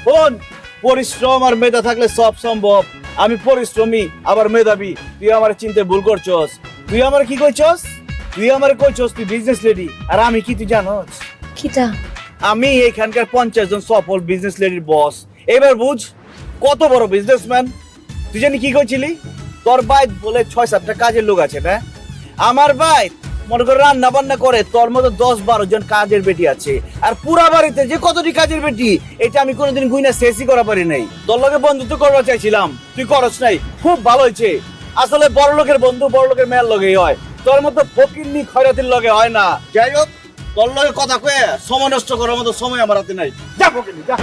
শোন, পরিশ্রম আর মেধা থাকলে সব সম্ভব। আমি পরিশ্রমী আবার মেধাবী। তুই আমার চিনতে ভুল করছস। তুই আমার কি কইছস? তুই আমার কইছস তুই বিজনেস লেডি, আর আমি কি তুই জানোস? কিটা? আমি এখানকার 50 জন সফল বিজনেস লেডির বস। এবার বুঝ কত বড় বিজনেসম্যান। তুই জানি কি কইছিলি তোর ভাই বলে 6-7টা কাজের লোক আছে না? আমার ভাই মনে করে রান্না বান্না করে, তোর মতো 10-12 জন কাজের বেটি আছে। আর পুরা বাড়িতে যে কতটি কাজের বেটি এটা আমি কোনোদিন গুইনা শেষই করা পারি নাই। তোর লগে বন্ধুত্ব করবার চাইছিলাম, তুই করস নাই, খুব ভালো হয়েছে। আসলে বড় লোকের বন্ধু বড় লোকের মেয়ের লগেই হয়, তোর মতো ফকিন্নি খয়রাতির লগে হয় না। যাই হোক, তোর লগে কথা কয়ে সময় নষ্ট করার মতো সময় আমার হাতে নাই। যা ফকিন্নি যা।